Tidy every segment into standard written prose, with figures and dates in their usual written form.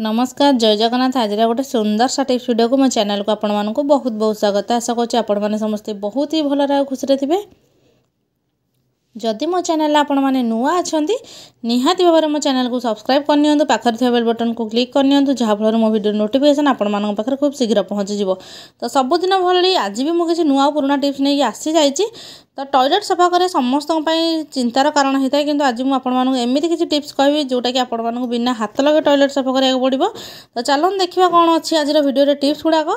नमस्कार जय जगन्नाथ। आज गोटे सुंदर सा टिप्स वीडियो को मो चैनल को आपण मानक बहुत बहुत स्वागत। आशा करुँच आपण मैंने समस्ते बहुत ही भल खुशी थे। जदि मो चैनल आपण मैंने नुआ अच्छा निहाती भाव मो चैनल को सब्सक्राइब करनी पाखर थी बेल बटन को क्लिक करनी जहाँफल मो वीडियो नोटिफिकेशन आपण मान पाखे खूब शीघ्र पहुँची। तो सबुदिन भली आज भी मुझे नुआ पुराना टिप्स नहीं आसी जाइए। तो टॉयलेट सफा करे समस्त चिंतार कारण होता है, किंतु आज मुझे एमती किसी टिप्स कहि जोटा कि आपण मानक बिना हाथ लगे टॉयलेट सफा करा पड़ो। तो चलो देखा कौन अच्छी आज वीडियो टिप्स गुड़ाक।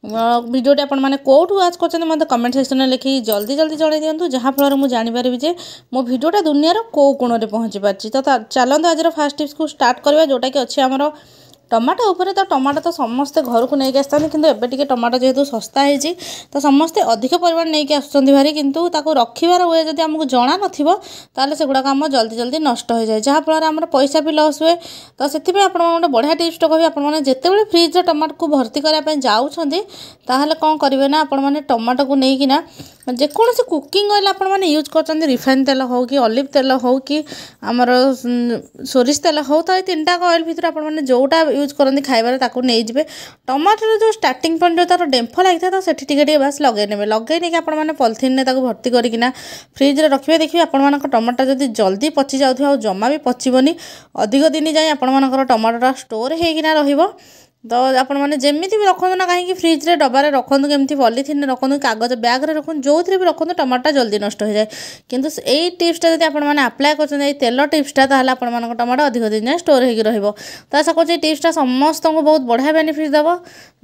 वीडियोटी आपण मैंने कौटू वाच कर मत कमेंट सेक्शन में लिखी जल्दी जल्दी जन दिंतु, जहाँफल मुझे जानीपारि जे मो भिडियोटा दुनियार कौ कोण में पहुँची पार्टी। तो चलते आज फास्ट टिप्स को स्टार्ट करवा जोटा कि अच्छे आमर टमाटो उपर। तो टमाटो तो समस्ते घर को लेकिन आसता, किंतु एबे टिके टमाटो जेहेतु सस्ता है तो समस्ते अधिक परिमाण नहीं आसुँच भारी, किंतु ताको रखिबार वे जदि आमको जना नथिबो ताले सेगुड़ाक आम जल्दी जल्दी नष्ट हो जाए, जहाँफल आम पैसा भी लस हुए। तो से आप गोटे बढ़िया टिप्स कहि आपने जितेबाला फ्रिज टमाटो को भर्ती करने जाऊँगी ताहले कौन करेंगे ना, आपण मैंने टमाटो को लेकिना जेकोसी कुकिंग ऑयल आपण मैंने यूज कर रिफाइन तेल हो कि ऑलिव तेल हो कि आमर सोरिष तेल हो, तो ये तीनटा ऑयल भितर आपण मैंने जोटा यूज करते खाइबार ताको नहीं जिवे। टमाटर जो स्टार्टिंग पॉइंट जो तार डेम्फ लगी था तो सेठी टिके बास लगे ने लगे नहीं कि आपण मैंने पॉलिथिन ने ताको भर्ती करकिना फ्रिज रे रखिबे। देखिए आपण मानक टमाटर जदि जल्दी पची जाउथि जमा भी पचिबनी, अधिक दिन जाए आपण मानकर टमाटोटा स्टोर होकिना रहिबो। तो आपण मैंने जमी भी रखु ना कहीं फ्रिज रे डबारे रखु केमती पॉलिथिन रखु कागज बैग रे रखु जो भी रखु टमाटर जल्दी नष्ट हो जाए। किंतु यही टिप्सटा जब आपने अप्लाई कर तेल टिप्सटा ताहले आपण मानक टमाटर अधिक दिन जाए स्टोर होगी रहिबो। तो आशा कर टिप्सटा समस्त को बहुत बढ़िया बेनिफिट देव।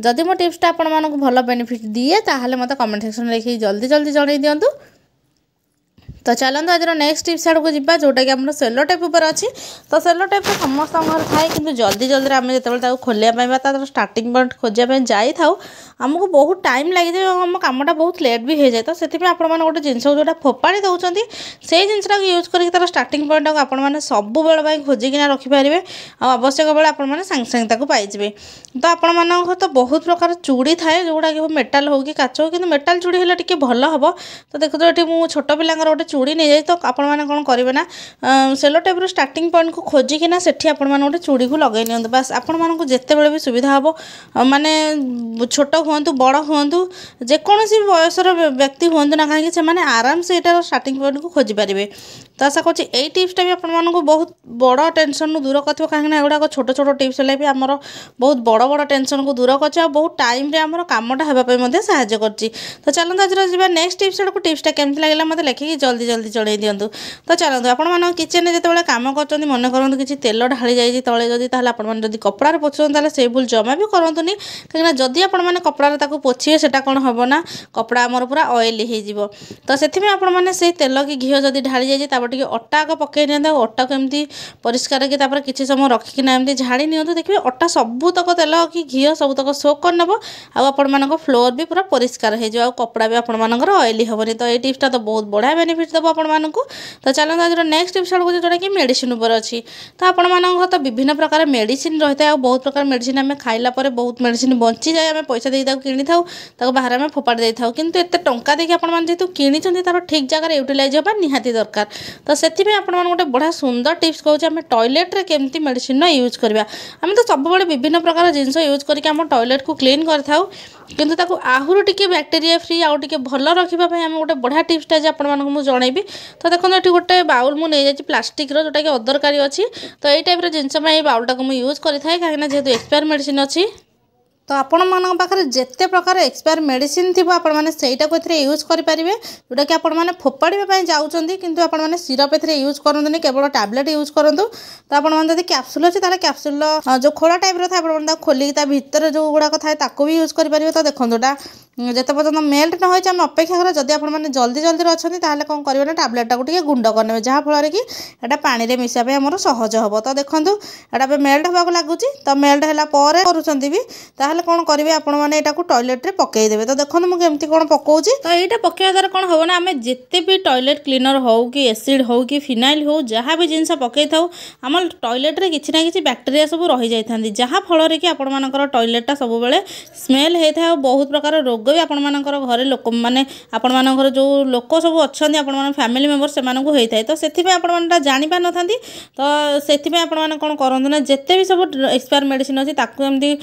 जदि मो टिप्सटा आपण मानक भल बेनिफिट दिए ताहले मते कमेंट सेक्शन में लिखि जल्दी जल्दी जणाई दियंतु। तो चलते आज नेक्स्ट टिप्स आड़ को जीवा जोटा कि आम सेलो टेप उपर अच्छी। तो सेलो टेप तो समस्त घर थाए, कि जल्दी जल्दी आम जो खोलिया तार स्टार्टिंग पॉइंट खोजा जाई था आमको बहुत टाइम लगी जाए, आम कमटा बहुत लेट भी हो जाए। तो से गोटे जिनस जोटा फोपाड़ी दौरान से जिनसा यूज कर तार स्टार्टिंग पॉइंट को आपने सब बेल खोजिकिना रखिपारे, आवश्यक बेले आपने सांगे सांगे पाइबे। तो आपण तो बहुत प्रकार चूड़ी थाए जोटा कि मेटाल हो कि काच हो, कि मेटाल चूड़ी हेल्ले टिके भल हम। तो देखो ये मुझे छोट पिलांर गोटे चूड़ी नहीं जाए। तो आपण मैंने कौन करेंगे ना सेलो टेप स्टार्टिंग पॉइंट को खोजिकिना सेठी आपण मैंने गोटे चूड़ी को लगे नि बस आपण मानक जिते बड़े भी सुविधा हम माने छोट हूँ बड़ हूँ जेकोसी बयसर व्यक्ति हूँ ना कहीं से आराम से यहाँ स्टार्टिंग पॉइंट को खोजी पारे। तो आशा कर टिप्सटा भी आपको बहुत बड़ टेंशन दूर कर कहीं एगुड़ा छोट छोट टिप्स भी आमर बहुत बड़ बड़ टेंशन को दूर कर बहुत टाइम रे आमर कामटा होगापी साहाय्य कर। तो चलते आज जी नेक्स्ट टिप्स को टिप्सटा केमती लगे मतलब लिखिकी जल्दी जल्दी जन दिंतु। तो चलते आपण किचेन में जिते कम कर मन करूँ किसी तेल ढाली जाए तले जदि आपड़ी कपड़ार पोछुन से भूल जमा भी करूँनी, कहीं जदि आपने कपड़ार पोछे से कौन हम ना कपड़ा आमर पूरा ऑयली हो। तो से आपने तेल कि घी जदि ढाली जाए टे अटा आग पकई नि अटा को एमती परिष्कार कि किसी समय रखिकिना एमती झाड़ी नि देखिए अटा सबूतक तेल कि घी सबूतक सोक कर नब आप फ्लोर भी पूरा परिष्कार हो कपड़ा भी आपर ऑयली हेनी। तो ये टिप्सटा तो बहुत बढ़िया बेनिफिट देव आपण को। तो चलते आज नेक्स्ट टिप्स आड़ को जोटा कि मेडिसिन उपर अच्छी। तो आपण मानक तो विभिन्न प्रकार मेडिसिन रही है, बहुत प्रकार मेडिसिन आम खाइला बहुत मेडिसिन बंची जाए, आम पैसा दे कि था बाहर आम फोपाड़ी दे था, किंतु एत टंका देखिए आपने जेहतु किनी तार ठीक जगह यूटिलाइज होगा निहाती दरकार। तो से गोटे बढ़िया सुंदर टिप्स कहूँ आम टॉयलेट रे केमती मेडिसिन यूज करवा। आम तो सब विभिन्न प्रकार जिनस यूज करके आम टॉयलेट को क्लीन कर किंतु ताको आहुरी टिके बैक्टेरिया फ्री आउ टिके भल रखापी आम गोटे बढ़िया टिप्सटा आज आपको जनइबी। तो देखो ये गोटे बाउल मुझे नहीं जाइए प्लास्टिक जोटा कि अदरकारी अच्छी। तो यही टाइप जिनस बाउलटा को यूज करें कहीं जेहतु एक्सपायर मेडिसिन अच्छी। तो आपण मान पाखे जिते प्रकार एक्सपायर मेडिसिन थी आपने सहीटा को यूज करेंगे जोटा कि आपने फोपाड़ा जाऊँगी, किंतु आपने सिरप ए यूज करते केवल टैबलेट यूज करूँ। तो आपड़ी कैप्सूल अच्छे ताले कैप्सूल जो खोला टाइप रे था खोलिक भितर जो गुड़ाक थाए भी यूज करेंगे। तो देखो जिते पर्यटन मेल्ट न हो अपेक्षा करें जदि आपने जल्दी जल्दी अच्छा कौन करेंगे ना टैबलेटा को गुंड करने जहाँफल कि यहाँ पानी में मिसाई आम सहज हम। तो देखो यहाँ मेल्ट होगा लगुच। तो मेल्ट है करुँच भी ताहले कौन करेंगे आपण मैंने यहाँ टॉयलेट में पकईदेवे। तो देखो मुझे केमती कौन पकाऊँगी। तो यहाँ पकड़ा द्वारा कौन हम ना आम जिते भी टॉयलेट क्लीनर हो कि एसिड हो कि फिनाइल हो जहाँ भी जिनस पकई था आम टॉयलेट रे किसी ना किसी बैक्टेरिया सब रही जाती जहाँ फल कि आपण मानकर टॉयलेटा सब बेले स्मेल होता है। बहुत प्रकार रोग भी आपण मानकर घरे लोक मैंने आपण मानकर जो लोक सब अच्छा आपण मैंने फैमिली मेंबर से होता है। तो से आपण मैंने जानी पार न तो से आपण मैंने कौन करूँ ना जिते भी सब एक्सपायर मेडिसिन अच्छी एमती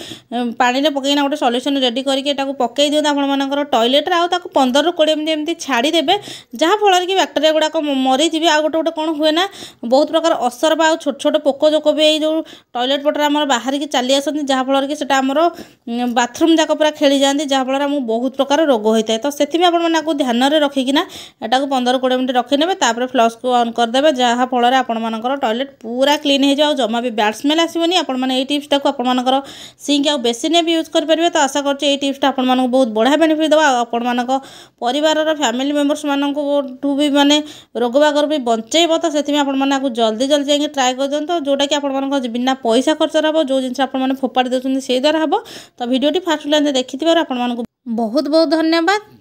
पानी में पकईना गोटे सल्यूशन रेडी करके पकई दिखाते आपर टॉयलेट आउ 15 ରୁ 20 मिनट एमती छाड़ीदेवे जहाँ फल कि बैक्टेरिया गुड़ाक मरीजी। आ गोटे गोटे कौन हुए ना बहुत प्रकार असरपा आ छोट छोट पोक जोक भी जो टॉयलेट पटर आम बाहर की चली आसती जहाँ फल कि आमर बाथरूम जाक पूरा खेली जाती जहाँ फल आमको बहुत प्रकार रोग होता है। तो से आपको ध्यान में रखिकिना एटा 15 ରୁ 20 मिनट रखीने फ्लश को ऑन करदे जहाँ फल आपर टॉयलेट पूरा क्लीन हो जाए जमा भी बैड स्मेल आसोनी। आपने टिप्सटा को आपर सिंक आ बेसिन भी यूज करेंगे। तो आशा कर टिप्सटा आपको बहुत बढ़िया बेनिफिट देवा आपण परिवार फैमिली मेंबर्स मानू भी माने रोग बागर भी बचेब। तो से आपको जल्दी जल्दी जाए ट्राए कर दिखाँ जोटा कि आप बिना पैसा खर्च हम जो जिन आपने फोपाड़ी देते से द्वारा हम। तो भिडियोटी फास्ट लाइन देखी आपको बहुत बहुत धन्यवाद।